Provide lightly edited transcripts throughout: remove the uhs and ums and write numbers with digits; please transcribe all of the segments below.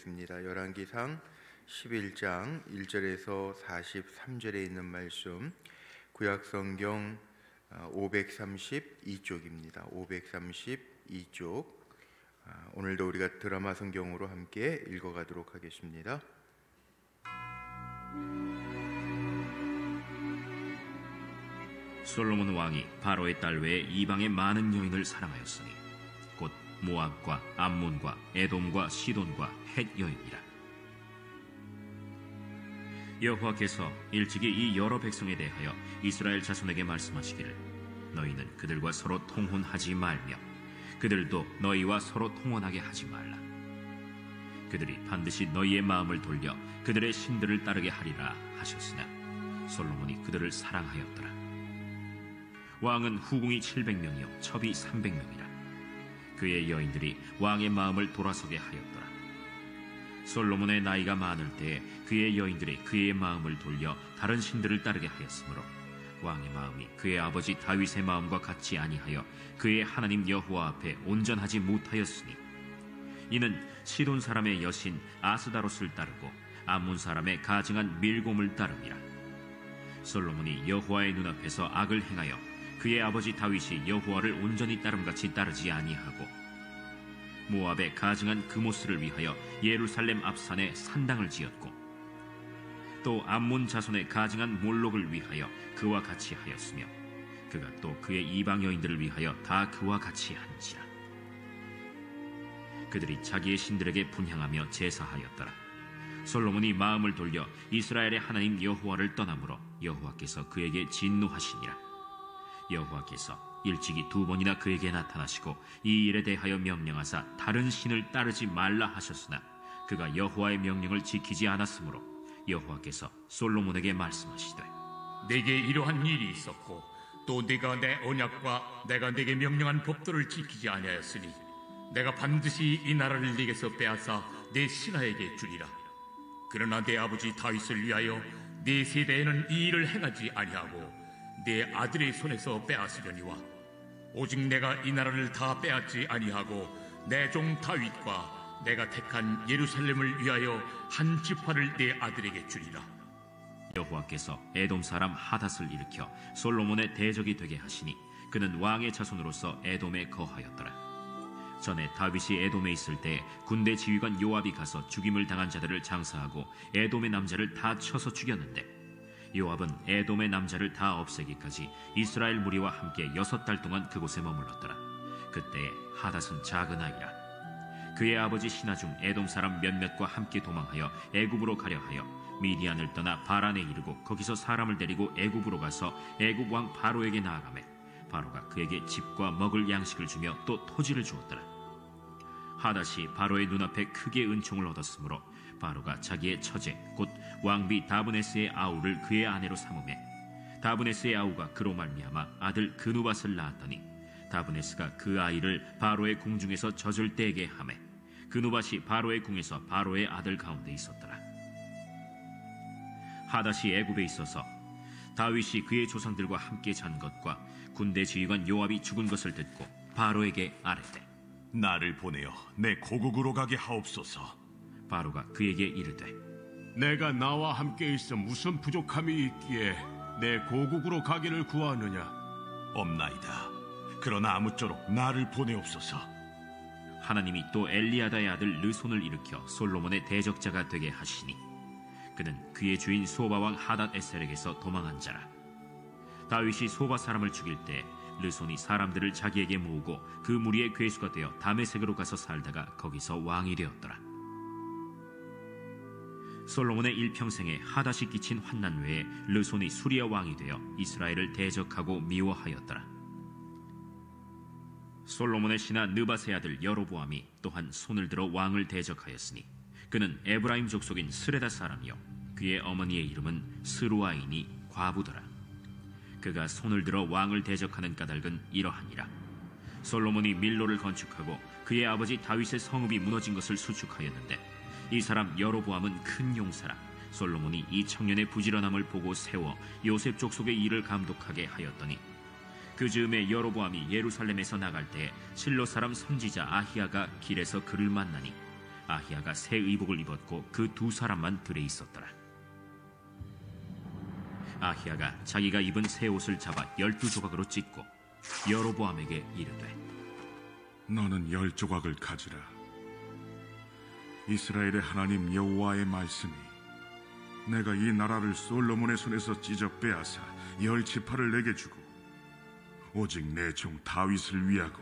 보겠습니다. 열왕기상 11장 1절에서 43절에 있는 말씀, 구약성경 532쪽입니다. 532쪽. 오늘도 우리가 드라마 성경으로 함께 읽어가도록 하겠습니다. 솔로몬 왕이 바로의 딸 외에 이방의 많은 여인을 사랑하였으니 곧 모압과 암몬과 에돔과 시돈과 헷 여인이라. 여호와께서 일찍이 이 여러 백성에 대하여 이스라엘 자손에게 말씀하시기를 너희는 그들과 서로 통혼하지 말며 그들도 너희와 서로 통혼하게 하지 말라. 그들이 반드시 너희의 마음을 돌려 그들의 신들을 따르게 하리라 하셨으나 솔로몬이 그들을 사랑하였더라. 왕은 후궁이 700명이요 첩이 300명이라. 그의 여인들이 왕의 마음을 돌아서게 하였더라. 솔로몬의 나이가 많을 때에 그의 여인들이 그의 마음을 돌려 다른 신들을 따르게 하였으므로 왕의 마음이 그의 아버지 다윗의 마음과 같이 아니하여 그의 하나님 여호와 앞에 온전하지 못하였으니 이는 시돈 사람의 여신 아스다롯을 따르고 암몬 사람의 가증한 밀곰을 따름이라. 솔로몬이 여호와의 눈앞에서 악을 행하여 그의 아버지 다윗이 여호와를 온전히 따름같이 따르지 아니하고 모압의 가증한 그모스를 위하여 예루살렘 앞산에 산당을 지었고 또 암몬 자손의 가증한 몰록을 위하여 그와 같이 하였으며 그가 또 그의 이방 여인들을 위하여 다 그와 같이 한지라. 그들이 자기의 신들에게 분향하며 제사하였더라. 솔로몬이 마음을 돌려 이스라엘의 하나님 여호와를 떠나므로 여호와께서 그에게 진노하시니라. 여호와께서 일찍이 2번이나 그에게 나타나시고 이 일에 대하여 명령하사 다른 신을 따르지 말라 하셨으나 그가 여호와의 명령을 지키지 않았으므로 여호와께서 솔로몬에게 말씀하시되 내게 이러한 일이 있었고 또 네가 내 언약과 내가 네게 명령한 법도를 지키지 아니하였으니 내가 반드시 이 나라를 네게서 빼앗아 네 신하에게 주리라. 그러나 내 아버지 다윗을 위하여 네 세대에는 이 일을 행하지 아니하고 내 아들의 손에서 빼앗으려니와 오직 내가 이 나라를 다 빼앗지 아니하고 내 종 다윗과 내가 택한 예루살렘을 위하여 한 지파를 내 아들에게 주리라. 여호와께서 에돔 사람 하닷을 일으켜 솔로몬의 대적이 되게 하시니 그는 왕의 자손으로서 에돔에 거하였더라. 전에 다윗이 에돔에 있을 때 군대 지휘관 요압이 가서 죽임을 당한 자들을 장사하고 에돔의 남자를 다 쳐서 죽였는데 요압은 에돔의 남자를 다 없애기까지 이스라엘 무리와 함께 6달 동안 그곳에 머물렀더라. 그때에 하닷은 작은 아이라. 그의 아버지 신하 중 에돔 사람 몇몇과 함께 도망하여 애굽으로 가려 하여 미디안을 떠나 바란에 이르고 거기서 사람을 데리고 애굽으로 가서 애굽 왕 바로에게 나아가매 바로가 그에게 집과 먹을 양식을 주며 또 토지를 주었더라. 하닷이 바로의 눈앞에 크게 은총을 얻었으므로 바로가 자기의 처제 곧 왕비 다브네스의 아우를 그의 아내로 삼으매 다브네스의 아우가 그로 말미암아 아들 그누밧을 낳았더니 다브네스가 그 아이를 바로의 궁중에서 젖을 떼게 하매 그누밧이 바로의 궁에서 바로의 아들 가운데 있었더라. 하닷이 애굽에 있어서 다윗이 그의 조상들과 함께 잔 것과 군대 지휘관 요압이 죽은 것을 듣고 바로에게 아뢰되 나를 보내어 내 고국으로 가게 하옵소서. 바로가 그에게 이르되 내가 나와 함께 있어 무슨 부족함이 있기에 내 고국으로 가기를 구하느냐? 없나이다. 그러나 아무쪼록 나를 보내옵소서. 하나님이 또 엘리야다의 아들 르손을 일으켜 솔로몬의 대적자가 되게 하시니 그는 그의 주인 소바 왕 하닷 에셀에게서 도망한 자라. 다윗이 소바 사람을 죽일 때 르손이 사람들을 자기에게 모으고 그 무리의 괴수가 되어 다메섹으로 가서 살다가 거기서 왕이 되었더라. 솔로몬의 일평생에 하닷이 끼친 환난 외에 르손이 수리아 왕이 되어 이스라엘을 대적하고 미워하였더라. 솔로몬의 신하 느밧의 아들 여로보암이 또한 손을 들어 왕을 대적하였으니 그는 에브라임 족속인 스레다 사람이요 그의 어머니의 이름은 스루아이니 과부더라. 그가 손을 들어 왕을 대적하는 까닭은 이러하니라. 솔로몬이 밀로를 건축하고 그의 아버지 다윗의 성읍이 무너진 것을 수축하였는데 이 사람 여로보암은 큰 용사라. 솔로몬이 이 청년의 부지런함을 보고 세워 요셉 족속의 일을 감독하게 하였더니 그 즈음에 여로보암이 예루살렘에서 나갈 때 실로 사람 선지자 아히야가 길에서 그를 만나니 아히야가 새 의복을 입었고 그 두 사람만 들에 있었더라. 아히야가 자기가 입은 새 옷을 잡아 12조각으로 찢고 여로보암에게 이르되 너는 10조각을 가지라. 이스라엘의 하나님 여호와의 말씀이 내가 이 나라를 솔로몬의 손에서 찢어 빼앗아 10지파를 내게 주고 오직 내 종 다윗을 위하고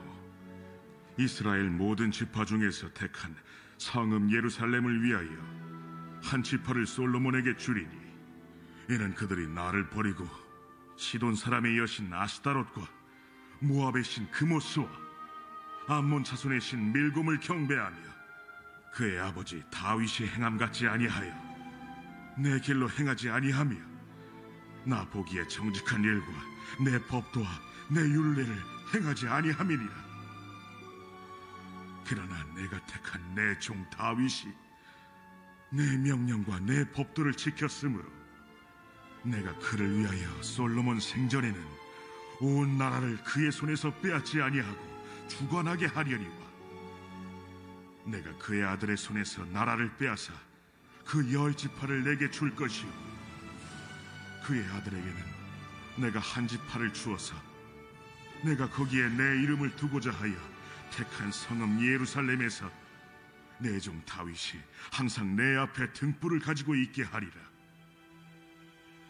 이스라엘 모든 지파 중에서 택한 성읍 예루살렘을 위하여 한 지파를 솔로몬에게 주리니 이는 그들이 나를 버리고 시돈 사람의 여신 아스타롯과 모압의 신 그모스와 암몬 자손의 신 밀곰을 경배하며 그의 아버지 다윗이 행함 같지 아니하여 내 길로 행하지 아니하며 나 보기에 정직한 일과 내 법도와 내 율례를 행하지 아니함이니라. 그러나 내가 택한 내 종 다윗이 내 명령과 내 법도를 지켰으므로 내가 그를 위하여 솔로몬 생전에는 온 나라를 그의 손에서 빼앗지 아니하고 주관하게 하려니와 내가 그의 아들의 손에서 나라를 빼앗아 그 10지파를 내게 줄 것이요 그의 아들에게는 내가 한 지파를 주어서 내가 거기에 내 이름을 두고자 하여 택한 성읍 예루살렘에서 내 종 다윗이 항상 내 앞에 등불을 가지고 있게 하리라.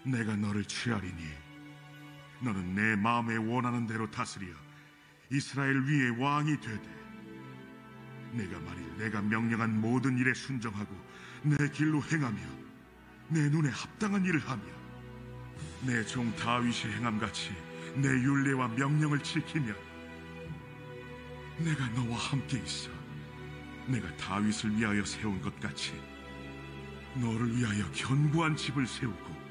내가 너를 취하리니 너는 내 마음에 원하는 대로 다스려 이스라엘 위에 왕이 되되 내가 만일 내가 명령한 모든 일에 순종하고 내 길로 행하며 내 눈에 합당한 일을 하며 내 종 다윗이 행함같이 내 율례와 명령을 지키면 내가 너와 함께 있어 내가 다윗을 위하여 세운 것 같이 너를 위하여 견고한 집을 세우고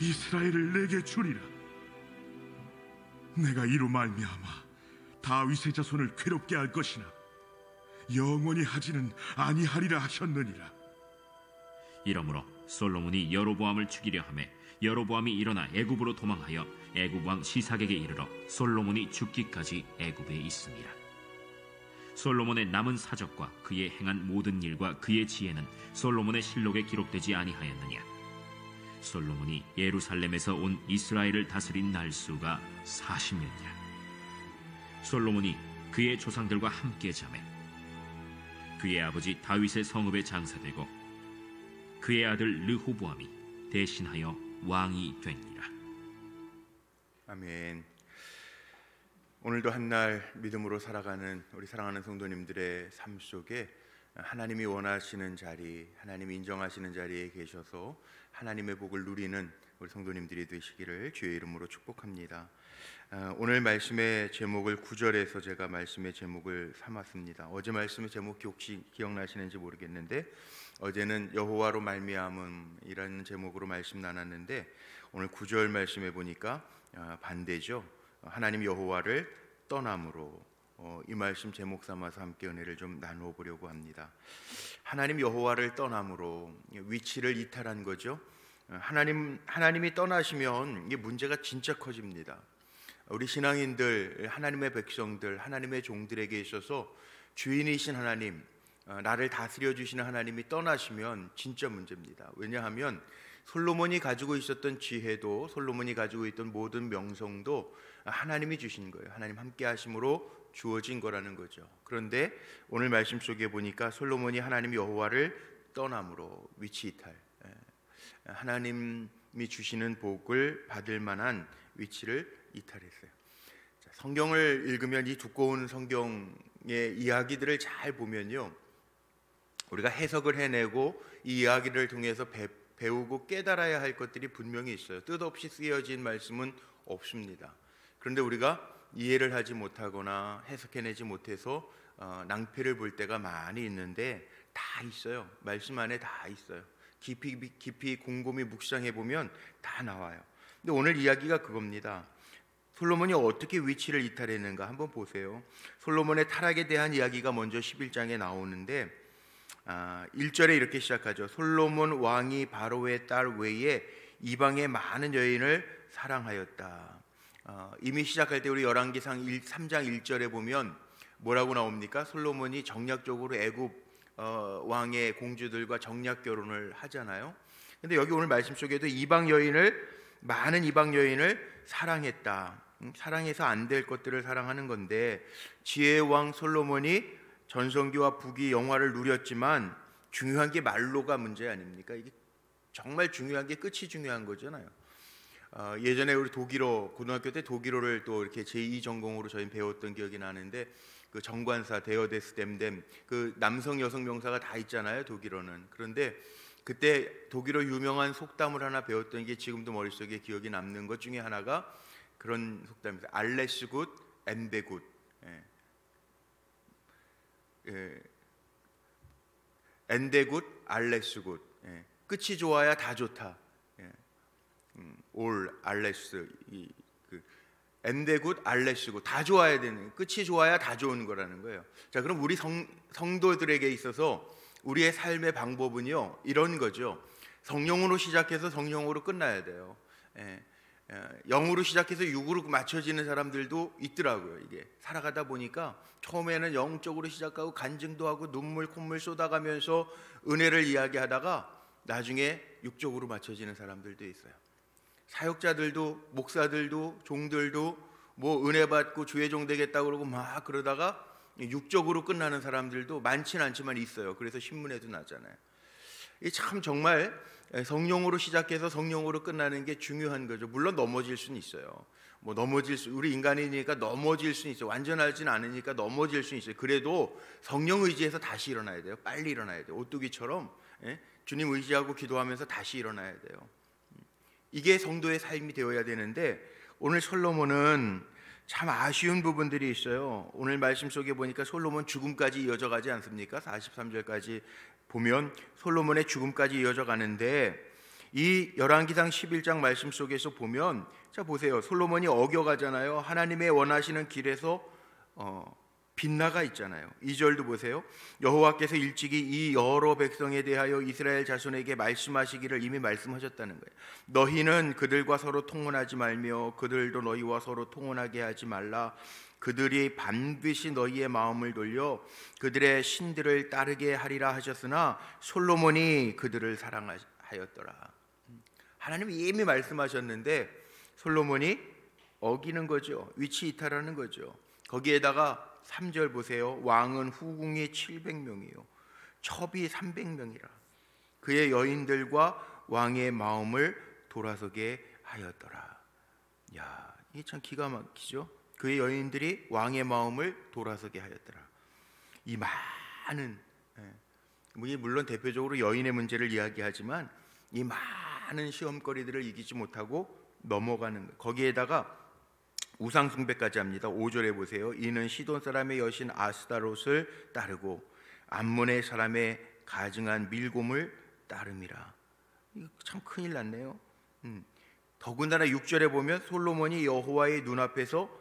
이스라엘을 내게 주리라. 내가 이로 말미암아 다윗의 자손을 괴롭게 할 것이나 영원히 하지는 아니하리라 하셨느니라. 이러므로 솔로몬이 여로보암을 죽이려 하매 여로보암이 일어나 애굽으로 도망하여 애굽 왕 시삭에게 이르러 솔로몬이 죽기까지 애굽에 있음이라. 솔로몬의 남은 사적과 그의 행한 모든 일과 그의 지혜는 솔로몬의 실록에 기록되지 아니하였느냐. 솔로몬이 예루살렘에서 온 이스라엘을 다스린 날수가 40년이라. 솔로몬이 그의 조상들과 함께 자매 그의 아버지 다윗의 성읍에 장사되고 그의 아들 르호보암이 대신하여 왕이 되니라. 아멘. 오늘도 한날 믿음으로 살아가는 우리 사랑하는 성도님들의 삶 속에 하나님이 원하시는 자리, 하나님이 인정하시는 자리에 계셔서 하나님의 복을 누리는 우리 성도님들이 되시기를 주의 이름으로 축복합니다. 오늘 말씀의 제목을 9절에서 제가 말씀의 제목을 삼았습니다. 어제 말씀의 제목이 혹시 기억나시는지 모르겠는데 어제는 여호와로 말미암음이라는 제목으로 말씀 나눴는데 오늘 9절 말씀에 보니까 반대죠. 하나님 여호와를 떠남으로 이 말씀 제목 삼아서 함께 은혜를 좀 나누어 보려고 합니다. 하나님 여호와를 떠남으로 위치를 이탈한 거죠. 하나님이 떠나시면 이게 문제가 진짜 커집니다. 우리 신앙인들, 하나님의 백성들, 하나님의 종들에게 있어서 주인이신 하나님, 나를 다스려 주시는 하나님이 떠나시면 진짜 문제입니다. 왜냐하면 솔로몬이 가지고 있었던 지혜도 솔로몬이 가지고 있던 모든 명성도 하나님이 주신 거예요. 하나님 함께 하심으로 주어진 거라는 거죠. 그런데 오늘 말씀 속에 보니까 솔로몬이 하나님 여호와를 떠남으로 위치 이탈, 하나님이 주시는 복을 받을 만한 위치를 이탈했어요. 자, 성경을 읽으면 이 두꺼운 성경의 이야기들을 잘 보면요, 우리가 해석을 해내고 이 이야기를 통해서 배우고 깨달아야 할 것들이 분명히 있어요. 뜻없이 쓰여진 말씀은 없습니다. 그런데 우리가 이해를 하지 못하거나 해석해내지 못해서 낭패를 볼 때가 많이 있는데 다 있어요. 말씀 안에 다 있어요. 깊이 곰곰이 묵상해 보면 다 나와요. 근데 오늘 이야기가 그겁니다. 솔로몬이 어떻게 위치를 이탈했는가 한번 보세요. 솔로몬의 타락에 대한 이야기가 먼저 11장에 나오는데 1절에 이렇게 시작하죠. 솔로몬 왕이 바로의 딸 외에 이방의 많은 여인을 사랑하였다. 이미 시작할 때 우리 열왕기상 3장 1절에 보면 뭐라고 나옵니까? 솔로몬이 정략적으로 애굽 왕의 공주들과 정략 결혼을 하잖아요. 근데 여기 오늘 말씀 속에도 많은 이방 여인을 사랑했다. 사랑해서 안 될 것들을 사랑하는 건데, 지혜의 왕 솔로몬이 전성기와 부귀 영화를 누렸지만 중요한 게 말로가 문제 아닙니까? 이게 정말 중요한 게 끝이 중요한 거잖아요. 예전에 우리 고등학교 때 독일어를 또 이렇게 제2 전공으로 저희 배웠던 기억이 나는데, 그 정관사, 데어데스, 댐댐, 그 남성 여성 명사가 다 있잖아요, 독일어는. 그런데 그때 독일어 유명한 속담을 하나 배웠던 게 지금도 머릿속에 기억이 남는 것 중에 하나가 그런 속담입니다. 알레스 굿, 엔베 굿. 엔데 굿, 알레스 굿. 끝이 좋아야 다 좋다. 올 알레스, 엔데 굿, 알레스 굿, 다 좋아야 되는, 끝이 좋아야 다 좋은 거라는 거예요. 자, 그럼 우리 성도들에게 있어서 우리의 삶의 방법은요, 이런 거죠. 성령으로 시작해서 성령으로 끝나야 돼요. 영으로 시작해서 육으로 맞춰지는 사람들도 있더라고요. 이게 살아가다 보니까 처음에는 영적으로 시작하고 간증도 하고 눈물 콧물 쏟아가면서 은혜를 이야기하다가 나중에 육적으로 맞춰지는 사람들도 있어요. 사역자들도, 목사들도, 종들도 뭐 은혜 받고 주의 종 되겠다고 그러고 막 그러다가 육적으로 끝나는 사람들도 많지는 않지만 있어요. 그래서 신문에도 나잖아요. 이 참 정말 성령으로 시작해서 성령으로 끝나는 게 중요한 거죠. 물론 넘어질 수는 있어요. 우리 인간이니까 넘어질 수는 있어요. 완전하지는 않으니까 넘어질 수는 있어요. 그래도 성령 의지해서 다시 일어나야 돼요. 빨리 일어나야 돼요. 오뚜기처럼 주님 의지하고 기도하면서 다시 일어나야 돼요. 이게 성도의 삶이 되어야 되는데, 오늘 솔로몬은 참 아쉬운 부분들이 있어요. 오늘 말씀 속에 보니까 솔로몬 죽음까지 이어져 가지 않습니까? 43절까지 보면 솔로몬의 죽음까지 이어져 가는데, 이 열왕기상 11장 말씀 속에서 보면, 자 보세요. 솔로몬이 어겨가잖아요. 하나님의 원하시는 길에서 빗나가 있잖아요. 2절도 보세요. 여호와께서 일찍이 이 여러 백성에 대하여 이스라엘 자손에게 말씀하시기를 이미 말씀하셨다는 거예요. 너희는 그들과 서로 통혼하지 말며 그들도 너희와 서로 통혼하게 하지 말라. 그들이 반드시 너희의 마음을 돌려 그들의 신들을 따르게 하리라 하셨으나 솔로몬이 그들을 사랑하였더라. 하나님이 이미 말씀하셨는데 솔로몬이 어기는 거죠. 위치 이탈하는 거죠. 거기에다가 3절 보세요. 왕은 후궁이 700명이요 첩이 300명이라 그의 여인들과 왕의 마음을 돌아서게 하였더라. 야, 이게 참 기가 막히죠. 그의 여인들이 왕의 마음을 돌아서게 하였더라. 이 많은, 물론 대표적으로 여인의 문제를 이야기하지만 이 많은 시험거리들을 이기지 못하고 넘어가는 것. 거기에다가 우상 숭배까지 합니다. 5절에 보세요. 이는 시돈 사람의 여신 아스타롯을 따르고 암몬의 사람의 가증한 밀곰을 따름이라. 이거 참 큰일 났네요. 더군다나 6절에 보면 솔로몬이 여호와의 눈앞에서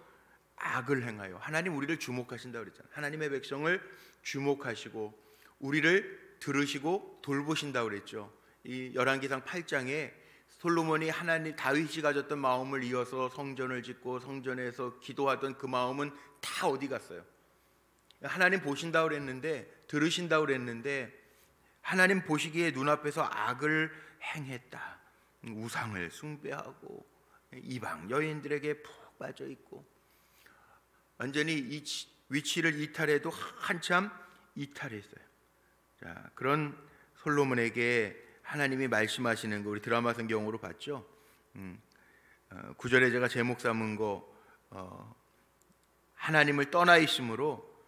악을 행하여, 하나님 우리를 주목하신다고 그랬잖아요. 하나님의 백성을 주목하시고 우리를 들으시고 돌보신다고 그랬죠. 이 열왕기상 8장에 솔로몬이 하나님 다윗이 가졌던 마음을 이어서 성전을 짓고 성전에서 기도하던 그 마음은 다 어디 갔어요? 하나님 보신다고 그랬는데, 들으신다고 그랬는데 하나님 보시기에 눈앞에서 악을 행했다. 우상을 숭배하고 이방 여인들에게 푹 빠져 있고 완전히 이 위치를 이탈해도 한참 이탈했어요. 자, 그런 솔로몬에게 하나님이 말씀하시는 거 우리 드라마 성경으로 봤죠. 9절에 제가 제목 삼은 거 하나님을 떠나 있으므로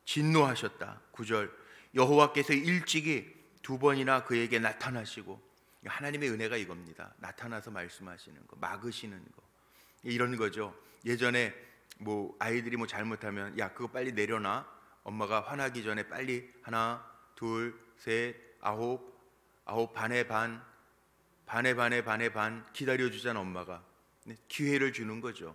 진노하셨다. 9절 여호와께서 일찍이 2번이나 그에게 나타나시고, 하나님의 은혜가 이겁니다. 나타나서 말씀하시는 거, 막으시는 거, 이런 거죠. 예전에 뭐 아이들이 뭐 잘못하면 야 그거 빨리 내려놔. 엄마가 화나기 전에 빨리 하나 둘 셋 아홉 반에 반 기다려주잖아. 엄마가 기회를 주는 거죠.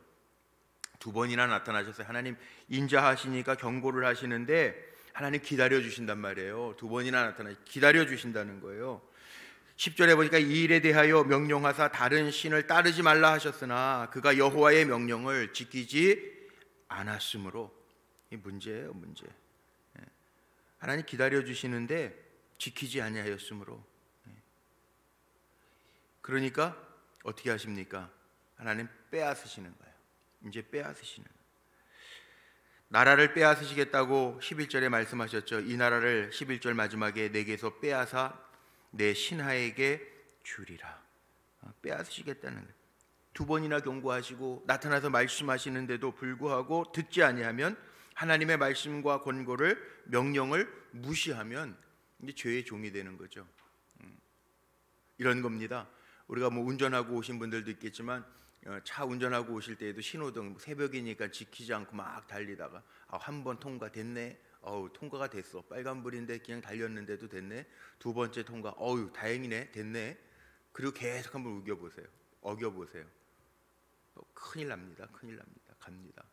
2번이나 나타나셨어요. 하나님 인자하시니까 경고를 하시는데 하나님 기다려주신단 말이에요. 2번이나 나타나 기다려주신다는 거예요. 10절에 보니까 이 일에 대하여 명령하사 다른 신을 따르지 말라 하셨으나 그가 여호와의 명령을 지키지 않았으므로. 이 문제예요, 문제. 하나님 기다려 주시는데 지키지 아니하였으므로. 그러니까 어떻게 하십니까? 하나님 빼앗으시는 거예요. 이제 빼앗으시는 거예요. 나라를 빼앗으시겠다고 11절에 말씀하셨죠. 이 나라를 11절 마지막에 내게서 빼앗아 내 신하에게 주리라. 빼앗으시겠다는 거예요. 두 번이나 경고하시고 나타나서 말씀하시는데도 불구하고 듣지 아니하면, 하나님의 말씀과 권고를, 명령을 무시하면 이제 죄의 종이 되는 거죠. 이런 겁니다. 우리가 뭐 운전하고 오신 분들도 있겠지만 차 운전하고 오실 때에도 신호등 새벽이니까 지키지 않고 막 달리다가 한 번 통과됐네. 통과가 됐어. 빨간불인데 그냥 달렸는데도 됐네. 두 번째 통과. 다행이네. 됐네. 그리고 계속 한번 어겨보세요. 큰일 납니다. 갑니다.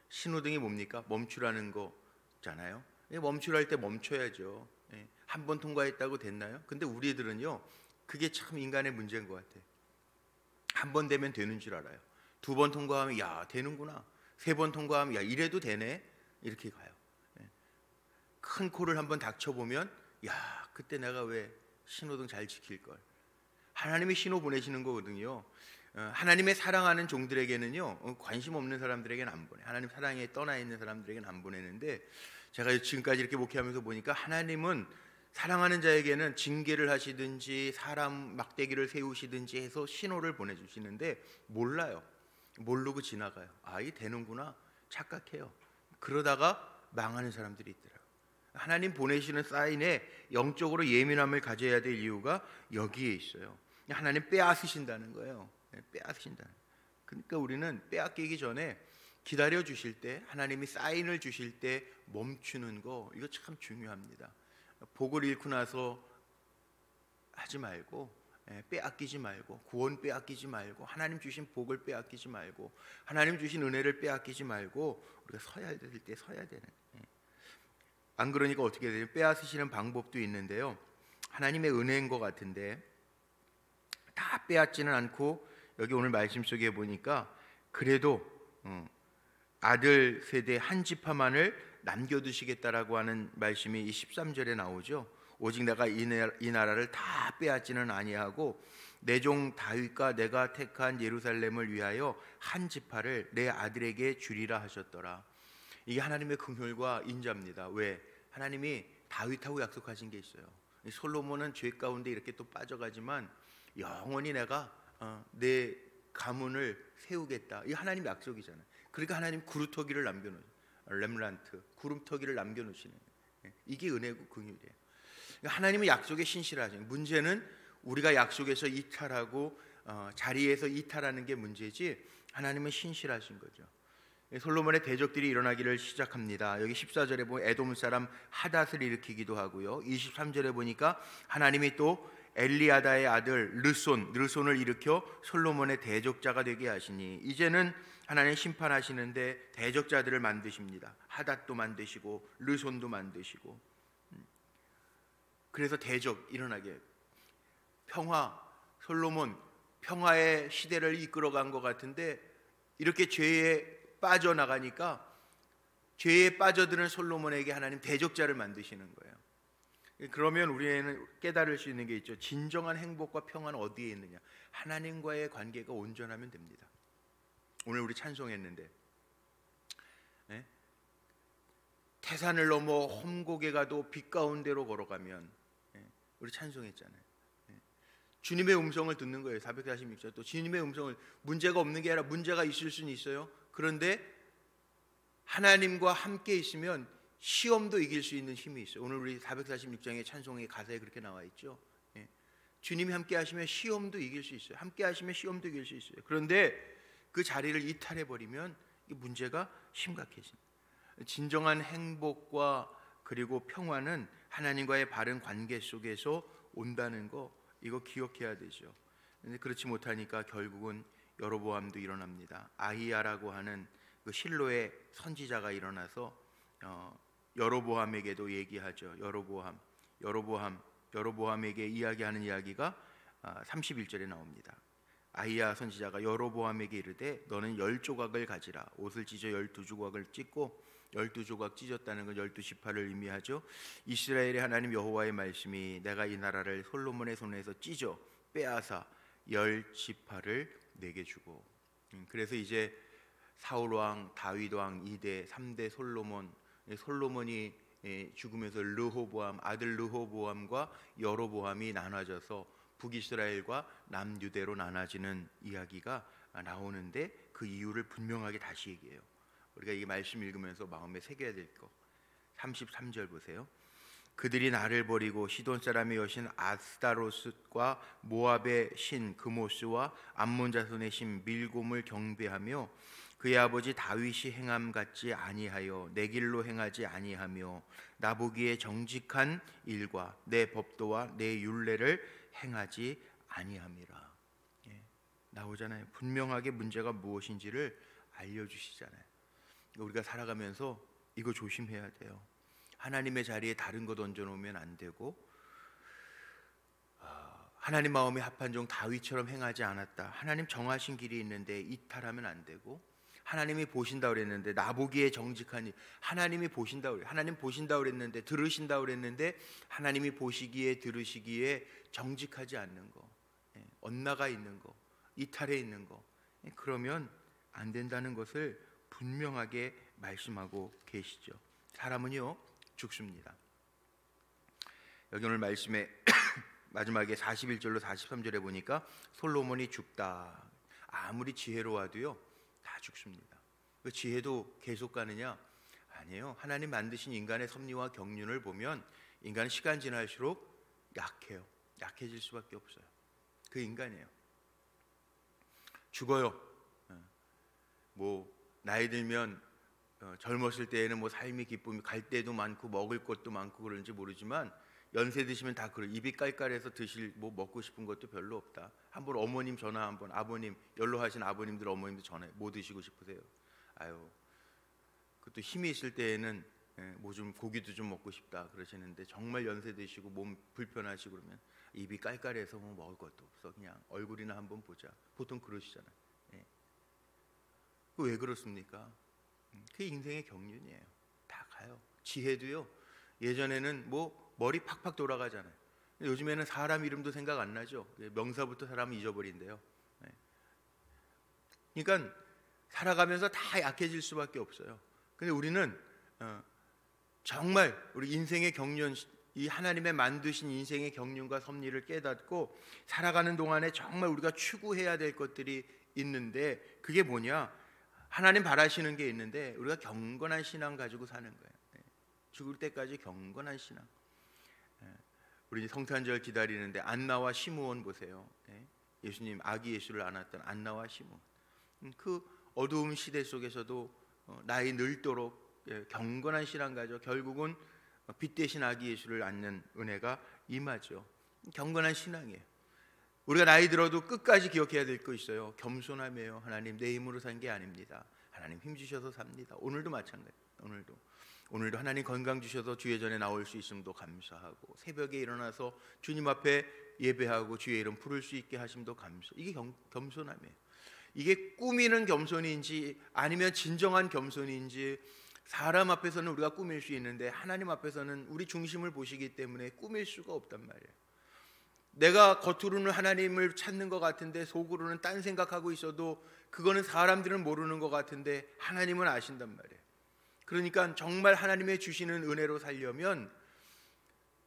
신호등이 뭡니까? 멈추라는 거잖아요. 멈추랄 때 멈춰야죠. 한 번 통과했다고 됐나요? 근데 우리들은요, 그게 참 인간의 문제인 것 같아요. 한 번 되면 되는 줄 알아요. 두 번 통과하면 야 되는구나. 세 번 통과하면 야 이래도 되네. 이렇게 가요. 큰 코를 한번 닥쳐보면 야 그때 내가 왜 신호등 잘 지킬 걸. 하나님이 신호 보내시는 거거든요. 하나님의 사랑하는 종들에게는요, 관심 없는 사람들에게는 안 보내. 하나님 사랑에 떠나 있는 사람들에게는 안 보내는데, 제가 지금까지 이렇게 목회하면서 보니까 하나님은 사랑하는 자에게는 징계를 하시든지 사람 막대기를 세우시든지 해서 신호를 보내주시는데 몰라요. 모르고 지나가요. 이 되는구나 착각해요. 그러다가 망하는 사람들이 있더라고요. 하나님 보내시는 사인에 영적으로 예민함을 가져야 될 이유가 여기에 있어요. 하나님 빼앗으신다는 거예요. 빼앗으신다. 그러니까 우리는 빼앗기기 전에 기다려 주실 때, 하나님이 사인을 주실 때 멈추는 거, 이거 참 중요합니다. 복을 잃고 나서 하지 말고, 빼앗기지 말고, 구원 빼앗기지 말고, 하나님 주신 복을 빼앗기지 말고, 하나님 주신 은혜를 빼앗기지 말고, 우리가 서야 될 때 서야 되는. 안 그러니까 어떻게 돼요? 빼앗으시는 방법도 있는데요, 하나님의 은혜인 것 같은데 다 빼앗지는 않고, 여기 오늘 말씀 속에 보니까 그래도 아들 세대 한 지파만을 남겨두시겠다라고 하는 말씀이 이 13절에 나오죠. 오직 내가 이 나라를 다 빼앗지는 아니하고 내 종 다윗과 내가 택한 예루살렘을 위하여 한 지파를 내 아들에게 주리라 하셨더라. 이게 하나님의 긍휼과 인자입니다. 왜? 하나님이 다윗하고 약속하신 게 있어요. 솔로몬은 죄 가운데 이렇게 또 빠져가지만 영원히 내가 내 가문을 세우겠다. 이 하나님 약속이잖아요. 그러니까 하나님 구루터기를 남겨놓으세요. 렘란트, 구름터기를 남겨놓으시는, 이게 은혜고 긍휼이에요. 하나님은 약속에 신실하죠. 문제는 우리가 약속에서 이탈하고 자리에서 이탈하는 게 문제지, 하나님은 신실하신 거죠. 솔로몬의 대적들이 일어나기를 시작합니다. 여기 14절에 보면 에돔 사람 하닷을 일으키기도 하고요. 23절에 보니까 하나님이 또 엘리아다의 아들 르손을 일으켜 솔로몬의 대적자가 되게 하시니, 이제는 하나님 심판하시는데 대적자들을 만드십니다. 하닷도 만드시고 르손도 만드시고. 그래서 대적 일어나게, 솔로몬 평화의 시대를 이끌어간 것 같은데 이렇게 죄에 빠져나가니까 죄에 빠져드는 솔로몬에게 하나님 대적자를 만드시는 거예요. 그러면 우리는 깨달을 수 있는 게 있죠. 진정한 행복과 평안은 어디에 있느냐? 하나님과의 관계가 온전하면 됩니다. 오늘 우리 찬송했는데, 태산을 넘어 험곡에 가도 빛 가운데로 걸어가면, 우리 찬송했잖아요. 주님의 음성을 듣는 거예요. 446절. 또 주님의 음성을, 문제가 없는 게 아니라 문제가 있을 수는 있어요. 그런데 하나님과 함께 있으면 시험도 이길 수 있는 힘이 있어요. 오늘 우리 446장의 찬송의 가사에 그렇게 나와 있죠. 주님이 함께 하시면 시험도 이길 수 있어요. 함께 하시면 시험도 이길 수 있어요. 그런데 그 자리를 이탈해 버리면 이 문제가 심각해집니다. 진정한 행복과 그리고 평화는 하나님과의 바른 관계 속에서 온다는 거, 이거 기억해야 되죠. 근데 그렇지 못하니까 결국은 여로보암도 일어납니다. 아히야라고 하는 그 실로의 선지자가 일어나서 여로보암에게도 얘기하죠. 여로보암에게 이야기하는 이야기가 31절에 나옵니다. 아히야 선지자가 여로보암에게 이르되 너는 10조각을 가지라. 옷을 찢어 12조각을 찢고 12조각 찢었다는 건 12지파를 의미하죠. 이스라엘의 하나님 여호와의 말씀이 내가 이 나라를 솔로몬의 손에서 찢어 빼앗아 10지파를 내게 주고. 그래서 이제 사울 왕, 다윗 왕 2대, 3대 솔로몬이 죽으면서 르호보암, 아들 르호보암과 여로보암이 나눠져서 북이스라엘과 남유대로 나눠지는 이야기가 나오는데 그 이유를 분명하게 다시 얘기해요. 우리가 이 말씀 읽으면서 마음에 새겨야 될 거. 33절 보세요. 그들이 나를 버리고 시돈 사람의 여신 아스타로스과 모압의 신 그모스와 암몬 자손의 신 밀곰을 경배하며 그의 아버지 다윗이 행함 같지 아니하여 내 길로 행하지 아니하며 나보기에 정직한 일과 내 법도와 내 율례를 행하지 아니함이라. 나오잖아요. 분명하게 문제가 무엇인지를 알려주시잖아요. 우리가 살아가면서 이거 조심해야 돼요. 하나님의 자리에 다른 것 얹어놓으면 안 되고, 하나님 마음에 합한 종 다윗처럼 행하지 않았다. 하나님 정하신 길이 있는데 이탈하면 안 되고, 하나님이 보신다 그랬는데 나보기에 정직하니, 하나님이 보신다 그래. 하나님 보신다 그랬는데, 들으신다 그랬는데 하나님이 보시기에 들으시기에 정직하지 않는 거, 엇나가 있는 거, 이탈해 있는 거, 그러면 안 된다는 것을 분명하게 말씀하고 계시죠. 사람은요 죽습니다. 여기 오늘 말씀에 마지막에 41절로 43절에 보니까 솔로몬이 죽다. 아무리 지혜로워도요 다 죽습니다. 그 지혜도 계속 가느냐? 아니에요. 하나님 만드신 인간의 섭리와 경륜을 보면 인간은 시간 지날수록 약해요. 약해질 수밖에 없어요. 그 인간이에요. 죽어요. 뭐 나이 들면 젊었을 때에는 뭐 삶의 기쁨이 갈 때도 많고 먹을 것도 많고 그런지 모르지만 연세 드시면 다 그래. 입이 깔깔해서 드실 뭐 먹고 싶은 것도 별로 없다. 한번 어머님 전화 한번, 아버님 연로하신 아버님들 어머님들 전화 뭐 드시고 싶으세요? 아유, 그것도 힘이 있을 때에는 뭐 좀 고기도 좀 먹고 싶다 그러시는데 정말 연세 드시고 몸 불편하시고 그러면 입이 깔깔해서 뭐 먹을 것도 없어. 그냥 얼굴이나 한번 보자. 보통 그러시잖아요. 왜 그렇습니까? 그 인생의 경륜이에요. 다 가요. 지혜도요. 예전에는 뭐 머리 팍팍 돌아가잖아요. 요즘에는 사람 이름도 생각 안 나죠. 명사부터 사람을 잊어버린대요. 그러니까 살아가면서 다 약해질 수밖에 없어요. 근데 우리는 정말 우리 인생의 경륜, 이 하나님의 만드신 인생의 경륜과 섭리를 깨닫고 살아가는 동안에 정말 우리가 추구해야 될 것들이 있는데, 그게 뭐냐? 하나님 바라시는 게 있는데 우리가 경건한 신앙 가지고 사는 거예요. 죽을 때까지 경건한 신앙. 우리 성탄절 기다리는데 안나와 시므온 보세요. 예수님 아기 예수를 안았던 안나와 시므온. 그 어두운 시대 속에서도 나이 늙도록 경건한 신앙 가지고 결국은 빛 대신 아기 예수를 안는 은혜가 임하죠. 경건한 신앙이에요. 우리가 나이 들어도 끝까지 기억해야 될 거 있어요. 겸손함이에요. 하나님 내 힘으로 산 게 아닙니다. 하나님 힘 주셔서 삽니다. 오늘도 마찬가지예요. 오늘도 하나님 건강 주셔서 주의 전에 나올 수 있음도 감사하고, 새벽에 일어나서 주님 앞에 예배하고 주의 이름 부를 수 있게 하심도 감사. 이게 겸손함이에요. 이게 꾸미는 겸손인지 아니면 진정한 겸손인지, 사람 앞에서는 우리가 꾸밀 수 있는데 하나님 앞에서는 우리 중심을 보시기 때문에 꾸밀 수가 없단 말이에요. 내가 겉으로는 하나님을 찾는 것 같은데 속으로는 딴 생각하고 있어도 그거는 사람들은 모르는 것 같은데 하나님은 아신단 말이에요. 그러니까 정말 하나님의 주시는 은혜로 살려면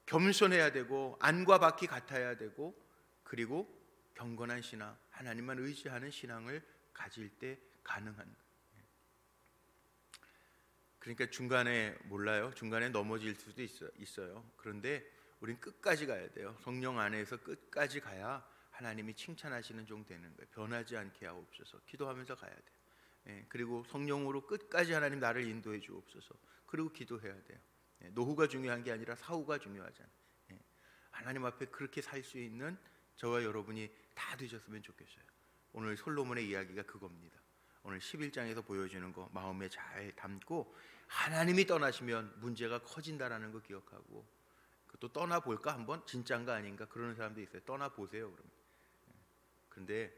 겸손해야 되고 안과 밖이 같아야 되고, 그리고 경건한 신앙, 하나님만 의지하는 신앙을 가질 때 가능한 거예요. 그러니까 중간에 몰라요. 중간에 넘어질 수도 있어요. 그런데 우린 끝까지 가야 돼요. 성령 안에서 끝까지 가야 하나님이 칭찬하시는 종 되는 거예요. 변하지 않게 하옵소서. 기도하면서 가야 돼요. 그리고 성령으로 끝까지 하나님 나를 인도해 주옵소서. 그리고 기도해야 돼요. 노후가 중요한 게 아니라 사후가 중요하잖아요. 하나님 앞에 그렇게 살 수 있는 저와 여러분이 다 되셨으면 좋겠어요. 오늘 솔로몬의 이야기가 그겁니다. 오늘 11장에서 보여주는 거 마음에 잘 담고, 하나님이 떠나시면 문제가 커진다라는 거 기억하고, 또 떠나볼까 한번? 진짜인가 아닌가? 그러는 사람도 있어요. 떠나보세요 그러면. 그런데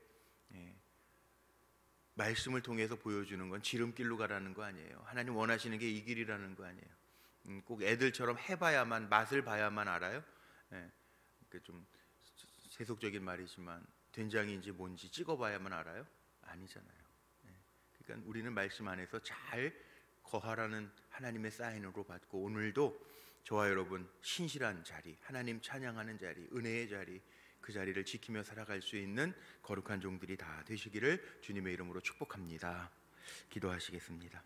말씀을 통해서 보여주는 건 지름길로 가라는 거 아니에요. 하나님 원하시는 게 이 길이라는 거 아니에요. 꼭 애들처럼 해봐야만, 맛을 봐야만 알아요. 좀 세속적인 말이지만 된장인지 뭔지 찍어봐야만 알아요? 아니잖아요. 그러니까 우리는 말씀 안에서 잘 거하라는 하나님의 사인으로 받고, 오늘도 저와 여러분 신실한 자리, 하나님 찬양하는 자리, 은혜의 자리, 그 자리를 지키며 살아갈 수 있는 거룩한 종들이 다 되시기를 주님의 이름으로 축복합니다. 기도하시겠습니다.